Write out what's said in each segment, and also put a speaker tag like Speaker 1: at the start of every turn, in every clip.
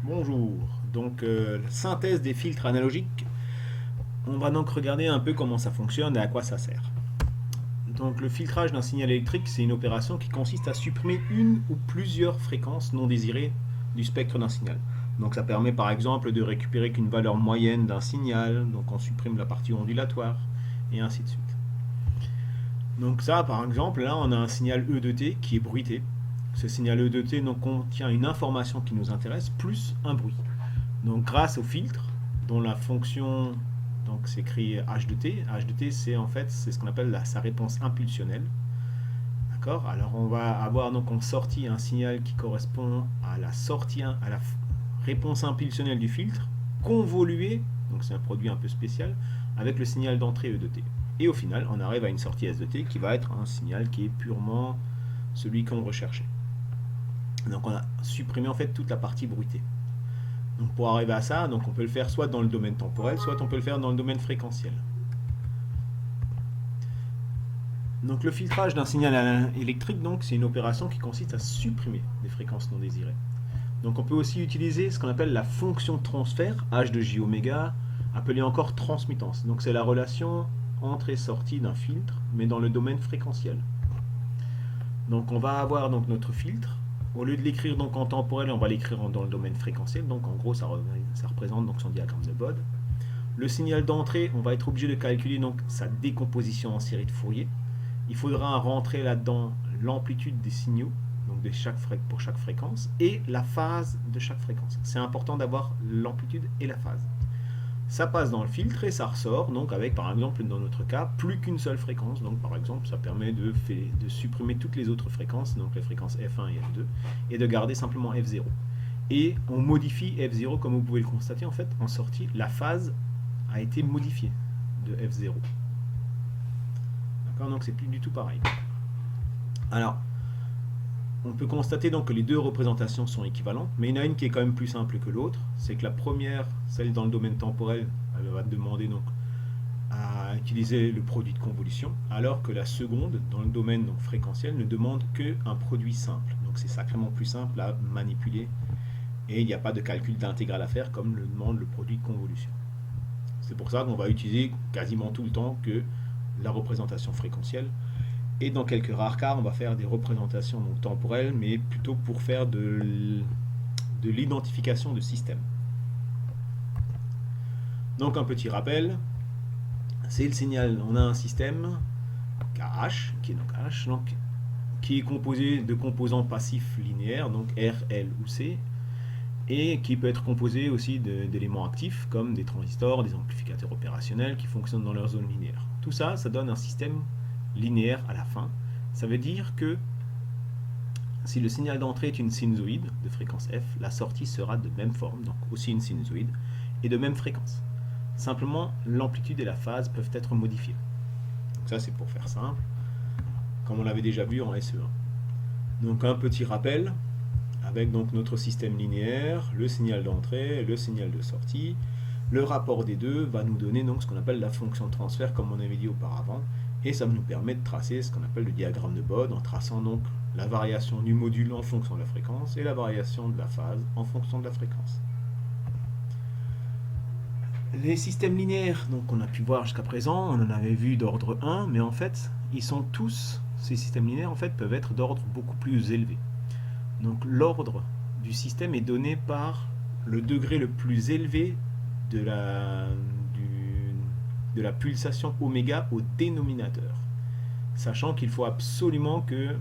Speaker 1: Bonjour. Donc, la synthèse des filtres analogiques. On va donc regarder un peu comment ça fonctionne et à quoi ça sert. Donc, le filtrage d'un signal électrique, c'est une opération qui consiste à supprimer une ou plusieurs fréquences non désirées du spectre d'un signal. Donc, ça permet par exemple de récupérer qu'une valeur moyenne d'un signal. Donc, on supprime la partie ondulatoire et ainsi de suite. Donc, ça, par exemple, là, on a un signal E de T qui est bruité. Ce signal E de T donc, contient une information qui nous intéresse plus un bruit. Donc grâce au filtre, dont la fonction donc s'écrit h de t, h de t c'est en fait c'est ce qu'on appelle sa réponse impulsionnelle. D'accord. Alors on va avoir donc en sortie un signal qui correspond à la sortie à la réponse impulsionnelle du filtre, convolué, donc c'est un produit un peu spécial, avec le signal d'entrée E de t. Et au final, on arrive à une sortie S de t qui va être un signal qui est purement celui qu'on recherchait. Donc on a supprimé en fait toute la partie bruitée. Donc pour arriver à ça, donc on peut le faire soit dans le domaine temporel, soit on peut le faire dans le domaine fréquentiel. Donc le filtrage d'un signal électrique, donc c'est une opération qui consiste à supprimer des fréquences non désirées. Donc on peut aussi utiliser ce qu'on appelle la fonction de transfert, h de j oméga, appelée encore transmittance. Donc c'est la relation entrée-sortie d'un filtre, mais dans le domaine fréquentiel. Donc on va avoir donc notre filtre. Au lieu de l'écrire donc en temporel, on va l'écrire dans le domaine fréquentiel. Donc en gros, ça représente donc son diagramme de Bode. Le signal d'entrée, on va être obligé de calculer donc sa décomposition en série de Fourier. Il faudra rentrer là-dedans l'amplitude des signaux, donc pour chaque fréquence, et la phase de chaque fréquence. C'est important d'avoir l'amplitude et la phase. Ça passe dans le filtre et ça ressort, donc avec par exemple dans notre cas plus qu'une seule fréquence. Donc par exemple ça permet de supprimer toutes les autres fréquences, donc les fréquences F1 et F2, et de garder simplement F0. Et on modifie F0 comme vous pouvez le constater en fait en sortie, la phase a été modifiée de F0. D'accord, donc c'est plus du tout pareil. Alors on peut constater donc que les deux représentations sont équivalentes, mais il y en a une qui est quand même plus simple que l'autre. C'est que la première, celle dans le domaine temporel, elle va demander donc à utiliser le produit de convolution, alors que la seconde, dans le domaine donc fréquentiel, ne demande qu'un produit simple. Donc c'est sacrément plus simple à manipuler et il n'y a pas de calcul d'intégrale à faire comme le demande le produit de convolution. C'est pour ça qu'on va utiliser quasiment tout le temps que la représentation fréquentielle. Et dans quelques rares cas, on va faire des représentations donc temporelles, mais plutôt pour faire de l'identification de système. Donc un petit rappel, c'est le signal, on a un système KH, qui est donc H, donc, qui est composé de composants passifs linéaires, donc R, L ou C, et qui peut être composé aussi d'éléments actifs, comme des transistors, des amplificateurs opérationnels qui fonctionnent dans leur zone linéaire. Tout ça, ça donne un système linéaire à la fin. Ça veut dire que si le signal d'entrée est une sinusoïde de fréquence f, la sortie sera de même forme, donc aussi une sinusoïde, et de même fréquence. Simplement, l'amplitude et la phase peuvent être modifiées. Donc ça, c'est pour faire simple, comme on l'avait déjà vu en SE1. Donc un petit rappel, avec donc notre système linéaire, le signal d'entrée, le signal de sortie. Le rapport des deux va nous donner donc ce qu'on appelle la fonction de transfert, comme on avait dit auparavant, et ça nous permet de tracer ce qu'on appelle le diagramme de Bode, en traçant donc la variation du module en fonction de la fréquence et la variation de la phase en fonction de la fréquence. Les systèmes linéaires, donc on a pu voir jusqu'à présent, on en avait vu d'ordre 1, mais en fait, ces systèmes linéaires en fait peuvent être d'ordre beaucoup plus élevé. Donc l'ordre du système est donné par le degré le plus élevé de la pulsation oméga au dénominateur. Sachant qu'il faut absolument que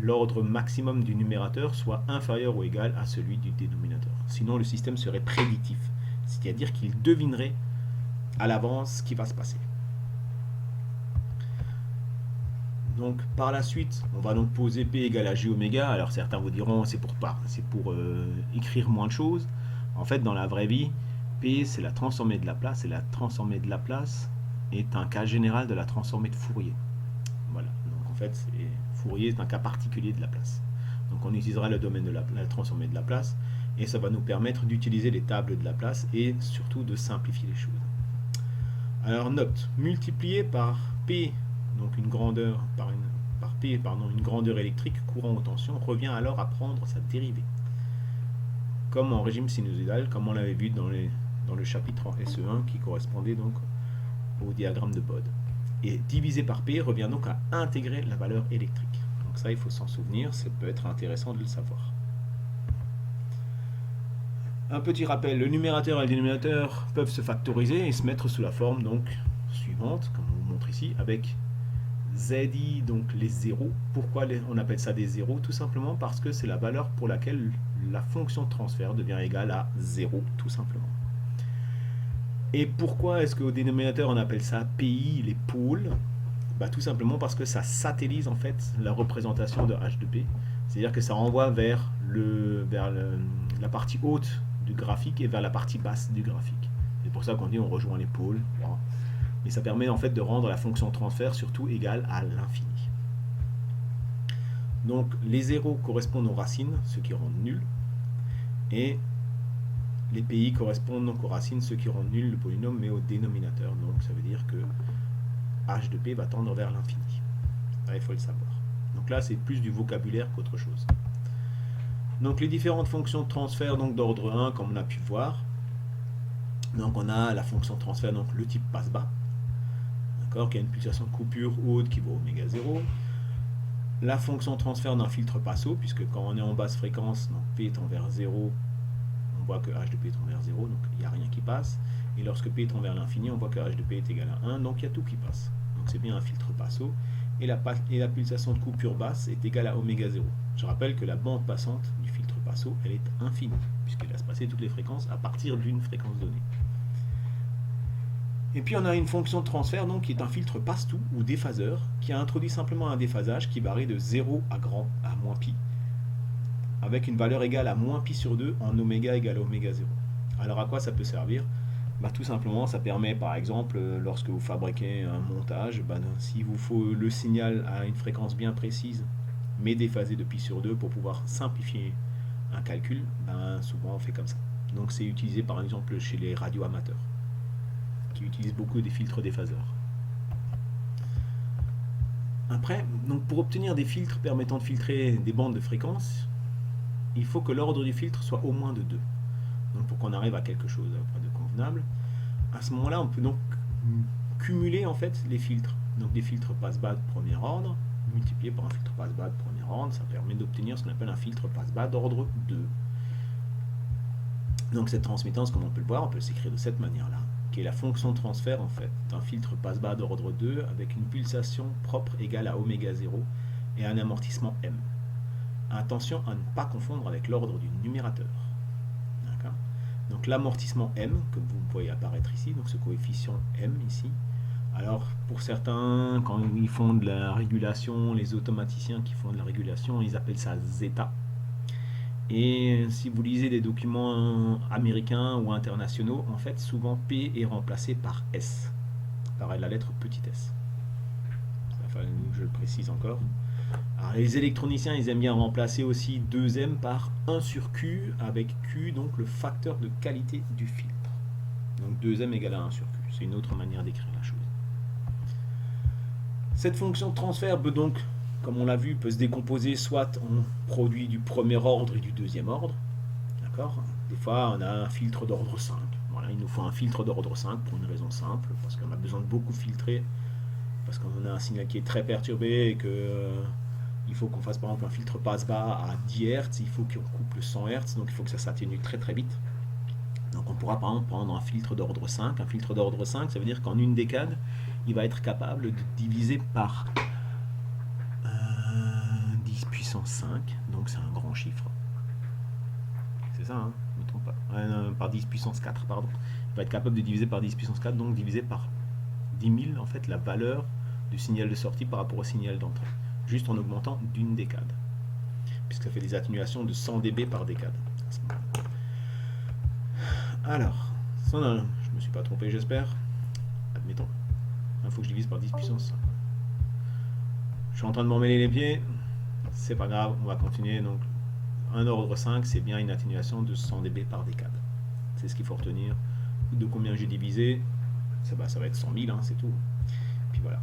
Speaker 1: l'ordre maximum du numérateur soit inférieur ou égal à celui du dénominateur. Sinon le système serait prédictif, c'est-à-dire qu'il devinerait à l'avance ce qui va se passer. Donc par la suite, on va donc poser P égale à J oméga. Alors certains vous diront c'est pour écrire moins de choses. En fait, dans la vraie vie, P c'est la transformée de Laplace et la transformée de Laplace est un cas général de la transformée de Fourier. Voilà. Donc en fait, Fourier est un cas particulier de Laplace. Donc on utilisera le domaine de la transformée de Laplace et ça va nous permettre d'utiliser les tables de Laplace et surtout de simplifier les choses. Alors note, multiplié par P, donc une grandeur par P, une grandeur électrique courant aux tensions, revient alors à prendre sa dérivée. comme en régime sinusoïdal, comme on l'avait vu dans le chapitre en SE1 qui correspondait donc au diagramme de Bode. Et divisé par P revient donc à intégrer la valeur électrique. Donc ça, il faut s'en souvenir, ça peut être intéressant de le savoir. Un petit rappel, le numérateur et le dénominateur peuvent se factoriser et se mettre sous la forme donc suivante, comme on vous montre ici, avec ZI, donc les zéros. Pourquoi on appelle ça des zéros? Tout simplement parce que c'est la valeur pour laquelle la fonction de transfert devient égale à 0, tout simplement. Et pourquoi est-ce qu'au dénominateur on appelle ça PI, les pôles? Tout simplement parce que ça satellise en fait la représentation de H de P. C'est-à-dire que ça renvoie vers la partie haute du graphique et vers la partie basse du graphique. C'est pour ça qu'on dit on rejoint les pôles. Voilà. Et ça permet en fait de rendre la fonction de transfert surtout égale à l'infini. Donc les zéros correspondent aux racines, ce qui rend nul. Et les PI correspondent donc aux racines, ce qui rend nul le polynôme, mais au dénominateur. Donc ça veut dire que H de P va tendre vers l'infini. Il faut le savoir. Donc là, c'est plus du vocabulaire qu'autre chose. Donc les différentes fonctions de transfert d'ordre 1, comme on a pu voir. Donc on a la fonction de transfert, donc le type passe-bas, qui a une pulsation de coupure haute qui vaut oméga 0. La fonction de transfert d'un filtre passo, puisque quand on est en basse fréquence, donc P tend vers 0, on voit que H de P tend vers 0, donc il n'y a rien qui passe. Et lorsque P tend vers l'infini, on voit que H de P est égal à 1, donc il y a tout qui passe. Donc c'est bien un filtre passo. Et la pulsation de coupure basse est égale à oméga 0. Je rappelle que la bande passante du filtre passo, elle est infinie, puisqu'elle va se passer toutes les fréquences à partir d'une fréquence donnée. Et puis on a une fonction de transfert donc, qui est un filtre passe-tout ou déphaseur, qui a introduit simplement un déphasage qui varie de 0 à moins pi, avec une valeur égale à moins pi sur 2 en oméga égale à oméga 0. Alors à quoi ça peut servir? Tout simplement, ça permet par exemple, lorsque vous fabriquez un montage, s'il vous faut le signal à une fréquence bien précise, mais déphasé de pi sur 2 pour pouvoir simplifier un calcul, souvent on fait comme ça. Donc c'est utilisé par exemple chez les radioamateurs, qui utilisent beaucoup des filtres déphaseurs. Après, donc pour obtenir des filtres permettant de filtrer des bandes de fréquences, il faut que l'ordre du filtre soit au moins de 2. Donc pour qu'on arrive à quelque chose de convenable. À ce moment-là, on peut donc cumuler en fait les filtres. Donc des filtres passe-bas de premier ordre, multipliés par un filtre passe-bas de premier ordre, ça permet d'obtenir ce qu'on appelle un filtre passe-bas d'ordre 2. Donc cette transmittance, comme on peut le voir, on peut s'écrire de cette manière-là, qui est la fonction de transfert en fait d'un filtre passe-bas d'ordre 2 avec une pulsation propre égale à oméga 0 et un amortissement M. Attention à ne pas confondre avec l'ordre du numérateur. Donc l'amortissement M, comme vous voyez apparaître ici, donc ce coefficient M ici. Alors pour certains, quand ils font de la régulation, les automaticiens qui font de la régulation, ils appellent ça zeta. Et si vous lisez des documents américains ou internationaux, en fait souvent P est remplacé par S, par la lettre petit s. Enfin, je le précise encore. Alors, les électroniciens, ils aiment bien remplacer aussi 2M par 1 sur Q, avec Q, donc le facteur de qualité du filtre. Donc 2M égale à 1 sur Q. C'est une autre manière d'écrire la chose. Cette fonction de transfert peut donc, comme on l'a vu, peut se décomposer soit en produit du premier ordre et du deuxième ordre. D'accord ? Des fois, on a un filtre d'ordre 5. Voilà, il nous faut un filtre d'ordre 5 pour une raison simple, parce qu'on a besoin de beaucoup filtrer, parce qu'on a un signal qui est très perturbé et que il faut qu'on fasse par exemple un filtre passe-bas à 10 Hz, il faut qu'on coupe le 100 Hz, donc il faut que ça s'atténue très très vite. Donc on pourra par exemple prendre un filtre d'ordre 5. Un filtre d'ordre 5, ça veut dire qu'en une décade, il va être capable de diviser par 10 puissance 5, donc c'est un grand chiffre. C'est ça, hein, je ne me trompe pas. Par 10 puissance 4, pardon. Il va être capable de diviser par 10 puissance 4, donc diviser par 10 000 en fait la valeur du signal de sortie par rapport au signal d'entrée, juste en augmentant d'une décade, puisque ça fait des atténuations de 100 dB par décade. Alors, je ne me suis pas trompé, j'espère. Admettons. Il faut que je divise par 10 puissance 5. Je suis en train de m'emmêler les pieds. C'est pas grave, on va continuer. Donc, un ordre 5, c'est bien une atténuation de 100 dB par décade. C'est ce qu'il faut retenir. De combien j'ai divisé, ça va être 100 000, hein, c'est tout. Puis voilà.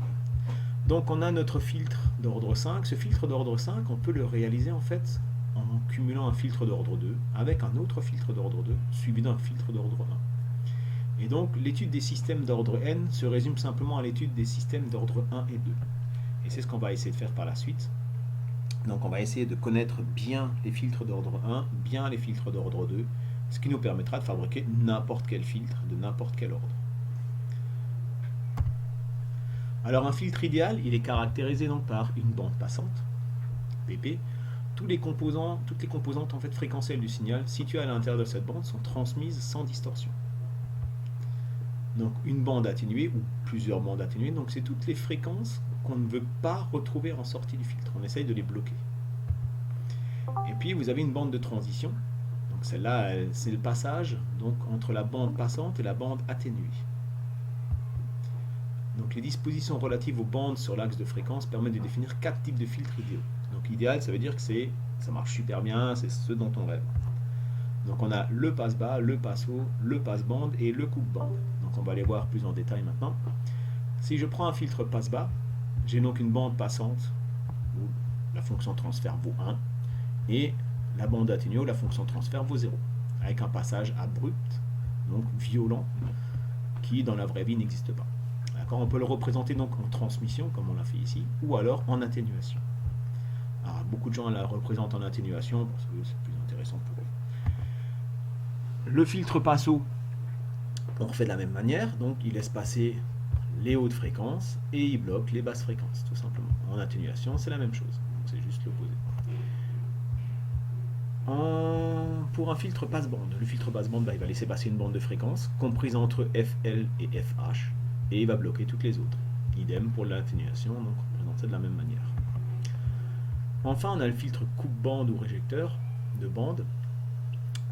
Speaker 1: Donc on a notre filtre d'ordre 5. Ce filtre d'ordre 5, on peut le réaliser en fait en cumulant un filtre d'ordre 2 avec un autre filtre d'ordre 2 suivi d'un filtre d'ordre 1. Et donc l'étude des systèmes d'ordre n se résume simplement à l'étude des systèmes d'ordre 1 et 2. Et c'est ce qu'on va essayer de faire par la suite. Donc on va essayer de connaître bien les filtres d'ordre 1, bien les filtres d'ordre 2, ce qui nous permettra de fabriquer n'importe quel filtre de n'importe quel ordre. Alors un filtre idéal, il est caractérisé donc par une bande passante, PP. Toutes les composantes en fait fréquentielles du signal situées à l'intérieur de cette bande sont transmises sans distorsion. Donc une bande atténuée ou plusieurs bandes atténuées, donc c'est toutes les fréquences qu'on ne veut pas retrouver en sortie du filtre. On essaye de les bloquer. Et puis vous avez une bande de transition. Donc celle-là, c'est le passage donc, entre la bande passante et la bande atténuée. Donc les dispositions relatives aux bandes sur l'axe de fréquence permettent de définir 4 types de filtres idéaux. Donc idéal, ça veut dire que ça marche super bien, c'est ce dont on rêve. Donc on a le passe-bas, le passe-haut, le passe-bande et le coupe-bande. Donc on va les voir plus en détail maintenant. Si je prends un filtre passe-bas, j'ai donc une bande passante où la fonction transfert vaut 1 et la bande atténuée où la fonction transfert vaut 0, avec un passage abrupt, donc violent, qui dans la vraie vie n'existe pas. On peut le représenter donc en transmission, comme on l'a fait ici, ou alors en atténuation. Alors, beaucoup de gens la représentent en atténuation parce que c'est plus intéressant pour eux. Le filtre passe-haut, on refait de la même manière, donc il laisse passer les hautes fréquences et il bloque les basses fréquences, tout simplement. En atténuation, c'est la même chose, c'est juste l'opposé. Pour un filtre passe-bande, le filtre passe-bande, il va laisser passer une bande de fréquences comprise entre FL et FH. Et il va bloquer toutes les autres. Idem pour l'atténuation, donc on représente ça de la même manière. Enfin, on a le filtre coupe-bande ou réjecteur de bande,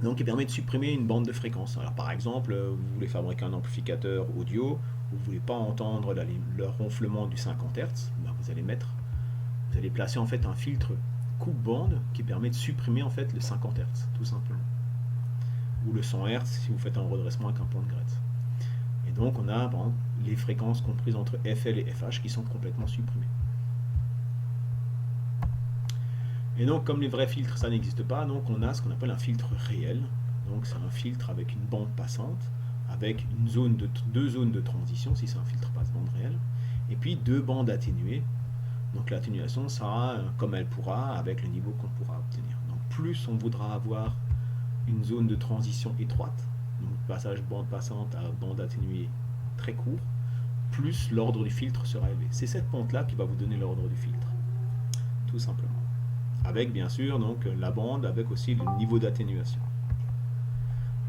Speaker 1: donc qui permet de supprimer une bande de fréquence. Alors par exemple, vous voulez fabriquer un amplificateur audio, vous ne voulez pas entendre le ronflement du 50 Hz, ben vous allez placer en fait un filtre coupe-bande qui permet de supprimer en fait le 50 Hz, tout simplement. Ou le 100 Hz si vous faites un redressement avec un pont de Gretz. Et donc on a les fréquences comprises entre FL et FH qui sont complètement supprimées. Et donc comme les vrais filtres ça n'existe pas, donc on a ce qu'on appelle un filtre réel. Donc c'est un filtre avec une bande passante, avec deux zones de transition si c'est un filtre passe-bande réel, et puis deux bandes atténuées. Donc l'atténuation sera comme elle pourra avec le niveau qu'on pourra obtenir. Donc plus on voudra avoir une zone de transition étroite, donc passage bande passante à bande atténuée très court, plus l'ordre du filtre sera élevé. C'est cette pente-là qui va vous donner l'ordre du filtre, tout simplement. Avec bien sûr donc la bande, avec aussi le niveau d'atténuation.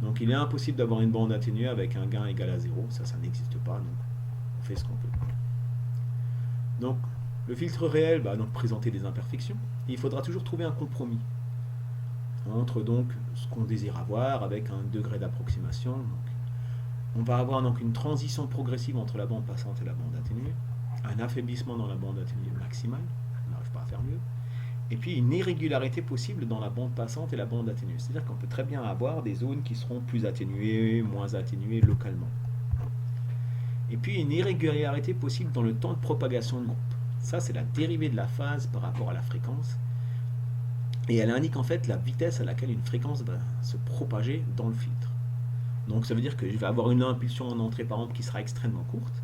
Speaker 1: Donc il est impossible d'avoir une bande atténuée avec un gain égal à 0, ça n'existe pas, donc on fait ce qu'on peut. Donc le filtre réel va donc présenter des imperfections, et il faudra toujours trouver un compromis entre donc ce qu'on désire avoir avec un degré d'approximation. On va avoir donc une transition progressive entre la bande passante et la bande atténuée, un affaiblissement dans la bande atténuée maximale, on n'arrive pas à faire mieux, et puis une irrégularité possible dans la bande passante et la bande atténuée. C'est-à-dire qu'on peut très bien avoir des zones qui seront plus atténuées, moins atténuées localement. Et puis une irrégularité possible dans le temps de propagation de groupe. Ça, c'est la dérivée de la phase par rapport à la fréquence. Et elle indique en fait la vitesse à laquelle une fréquence va se propager dans le filtre. Donc ça veut dire que je vais avoir une impulsion en entrée par exemple qui sera extrêmement courte,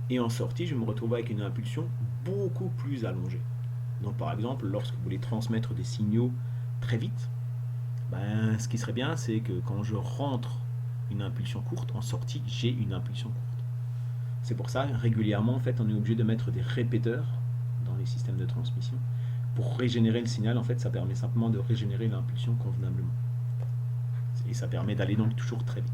Speaker 1: et en sortie je vais me retrouver avec une impulsion beaucoup plus allongée. Donc par exemple, lorsque vous voulez transmettre des signaux très vite, ce qui serait bien, c'est que quand je rentre une impulsion courte, en sortie, j'ai une impulsion courte. C'est pour ça, régulièrement, en fait, on est obligé de mettre des répéteurs dans les systèmes de transmission. Pour régénérer le signal, en fait, ça permet simplement de régénérer l'impulsion convenablement. Et ça permet d'aller donc toujours très vite.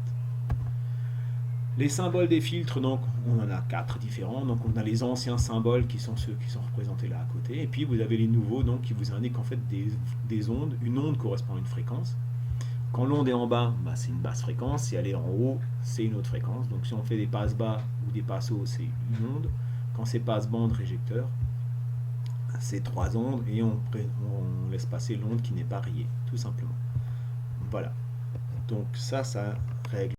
Speaker 1: Les symboles des filtres, donc, on en a 4 différents. Donc, on a les anciens symboles qui sont ceux qui sont représentés là à côté. Et puis, vous avez les nouveaux, donc, qui vous indiquent en fait des ondes. Une onde correspond à une fréquence. Quand l'onde est en bas, c'est une basse fréquence. Si elle est en haut, c'est une autre fréquence. Donc, si on fait des passes bas ou des passes hauts, c'est une onde. Quand c'est passe bande réjecteur, c'est 3 ondes et on laisse passer l'onde qui n'est pas rayée, tout simplement. Voilà. Donc, ça règle.